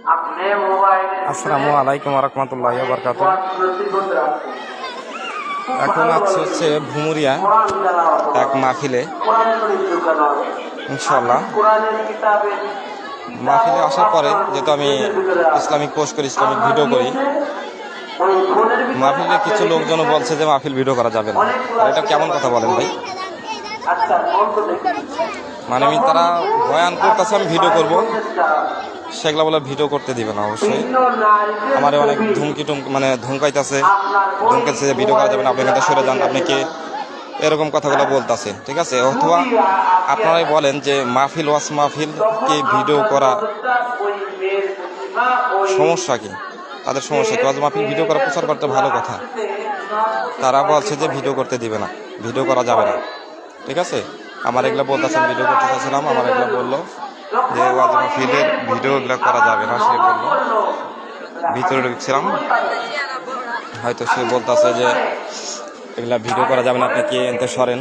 আসসালামু আলাইকুম রহমতুল্লাহি ওয়া বারাকাতুহু। এখন হচ্ছে ভুমুরিয়া এক মাহফিলে, ইনশাআল্লাহ মাহফিলে আসার পরে যেহেতু আমি ইসলামিক পোস্ট করি, ইসলামিক ভিডিও করি, মাহফিলে কিছু লোকজন বলছে যে মাহফিল ভিডিও করা যাবে না। এটা কেমন কথা বলেন ভাই? মানে আমি তারা বয়ান করতেছে আমি ভিডিও করব, সেগুলা বলে ভিডিও করতে দিবে না। অবশ্যই আমার অনেক মানে ধমকাইতেছে যে ভিডিও করা যাবে না, আপনি এখানে সরে যান, আপনি কে, এরকম কথাগুলো বলতেছে। ঠিক আছে, অথবা আপনারাই বলেন যে মাহফিল ওয়াজ মাহফিল কে ভিডিও করা সমস্যা কি, তাদের সমস্যা কি? ওয়াজ মাহফিল ভিডিও করা প্রচার করতে ভালো কথা, তারা বলছে যে ভিডিও করতে দিবে না, ভিডিও করা যাবে না। ঠিক আছে, আমার এগুলো বলতেছে ভিডিও করতে চাচ্ছিলাম, আমার এগুলো বললো যে ওয়াজ মাহফিলের ভিডিও এগুলো করা যাবে না। সে বললো, ভিতরে ঢুকছিলাম, হয়তো সে বলতেছে যে এগুলা ভিডিও করা যাবে না, আপনি কি এনতে সরেন।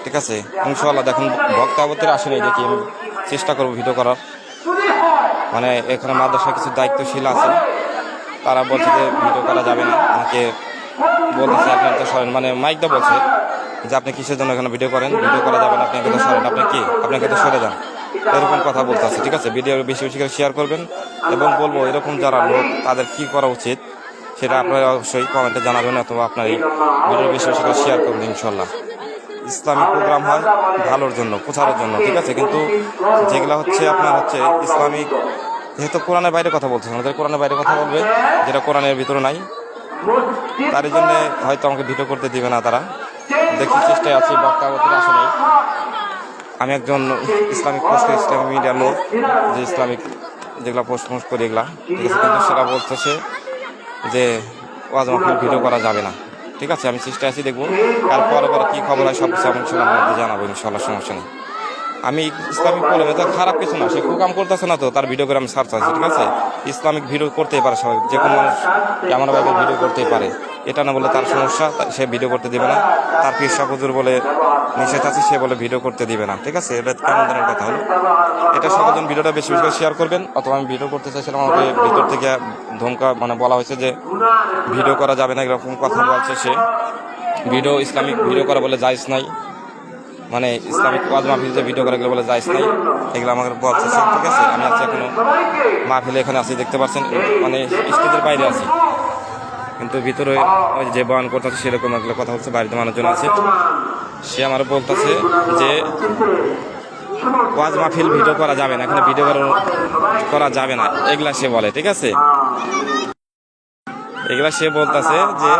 ঠিক আছে, ইনশাআল্লাহ দেখুন বক্তাবতীর আসেনি, দেখি আমি চেষ্টা করবো ভিডিও করার। মানে এখানে মাদ্রাসার কিছু দায়িত্বশীল আছে, তারা বলছে যে ভিডিও করা যাবে না, আমাকে বলতেছে আপনি এনতে সরেন। মানে মাইকটা বলছে যে আপনি কিসের জন্য এখানে ভিডিও করেন, ভিডিও করা যাবে না, আপনি এখানে সরেন, আপনি কি, আপনাকে তো সরে যান, এরকম কথা বলতেছে। ঠিক আছে, ভিডিও বেশি বেশি করে শেয়ার করবেন এবং বলবো এরকম যারা লোক তাদের কি করা উচিত সেটা আপনারা অবশ্যই কমেন্টে জানাবেন, অথবা আপনার এই ভিডিও বেশি বেশি করে শেয়ার করবেন। ইনশাল্লাহ ইসলামিক প্রোগ্রাম হয় ভালোর জন্য, প্রচারের জন্য। ঠিক আছে, কিন্তু যেগুলো হচ্ছে আপনার হচ্ছে ইসলামিক, যেহেতু কোরআনের বাইরে কথা বলছে, আমাদের কোরআনের বাইরে কথা বলবে যেটা কোরআনের ভিতরে নাই, তার জন্য হয়তো আমাকে ভিডিও করতে দিবে না তারা। দেখি চেষ্টায় আছি, বক্তাবতীর আসলে আমি একজন ইসলামিক পোস্ট, ইসলামিক মিডিয়ার লোক, যে ইসলামিক যেগুলো পোস্ট করি এগুলা। ঠিক আছে, কিন্তু সেটা বলতেছে যে ওয়াজ মাহফিল ভিডিও করা যাবে না। ঠিক আছে, আমি চেষ্টায় আছি, দেখবো আর পরে কী খবর হয় সব কিছু আমি জানাবো, ইনশাল্লাহ সমস্যা নেই। আমি ইসলামিক পড়লে তো খারাপ কিছু না, সে কাম করতেছে না তো তার ভিডিও করে আমি সার্চ আছি। ঠিক আছে, ইসলামিক ভিডিও করতেই পারে সবাই, যে কোনো মানুষ আমার ভাবে ভিডিও করতেই পারে, এটা না বলে তার সমস্যা, সে ভিডিও করতে দিবে না। তার পীর হুজুর বলে নিষেধ আছে, সে বলে ভিডিও করতে দিবে না। ঠিক আছে, এটা কেমন ধরনের কথা হলো? এটা সকলজন ভিডিওটা বেশি বেশি করে শেয়ার করবেন, অথবা আমি ভিডিও করতে চাইছিলাম, আমাকে ভিতর থেকে ধমকা মানে বলা হয়েছে যে ভিডিও করা যাবে না, এরকম কথা বলছে সে। ভিডিও ইসলামিক ভিডিও করা বলে জায়েজ নাই, মানে ইসলামিক ওয়াজ মাহফিল যে ভিডিও করা গেলে বলে জায়েজ নাই, এগুলো আমাকে বলছে। ঠিক আছে, আমি আছি এখনো মাহফিলে, এখানে আছি, দেখতে পাচ্ছেন, মানে স্টেজের বাইরে আছি, কিন্তু ভিতরে ওই যে বয়ান করতেছে সেরকম এগুলো কথা হচ্ছে, বাড়িতে মানুষজন আছে, সে আমার বলতেছে যে ওয়াজ মাহফিল ভিডিও করা যাবে না, এখানে ভিডিও করা যাবে না, এগুলা সে বলে। ঠিক আছে, এগুলা সে বলতেছে যে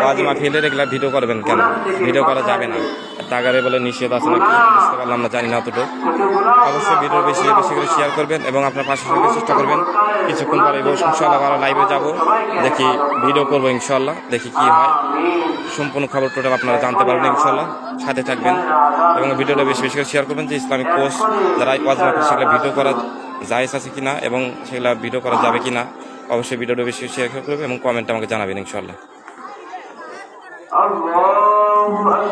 ওয়াজ মাহফিলের এগুলা ভিডিও করবেন কেন, ভিডিও করা যাবে না, তাগারে বলে নিষেধ আছে নাকি, বুঝতে পারলাম না, জানি না অতটুকু। অবশ্যই ভিডিও বেশি বেশি করে শেয়ার করবেন এবং আপনার পাশে থাকার চেষ্টা করবেন। কিছুক্ষণ পরে ইনশাআল্লাহ আরো লাইভে যাবো, দেখি ভিডিও করবো ইনশাআল্লাহ, দেখি কি হয়, সম্পূর্ণ খবর টোটাল আপনারা জানতে পারবেন ইনশাআল্লাহ। সাথে থাকবেন এবং ভিডিওটা বেশি বেশি করে শেয়ার করবেন, যে ইসলামিক পোস্ট যারা ওয়াজ মাহফিল সেগুলো ভিডিও করা জায়েজ আছে কিনা এবং সেগুলো ভিডিও করা যাবে কিনা, অবশ্যই ভিডিওটা বেশি শেয়ার করবেন এবং কমেন্টে আমাকে জানাবেন ইনশাআল্লাহ।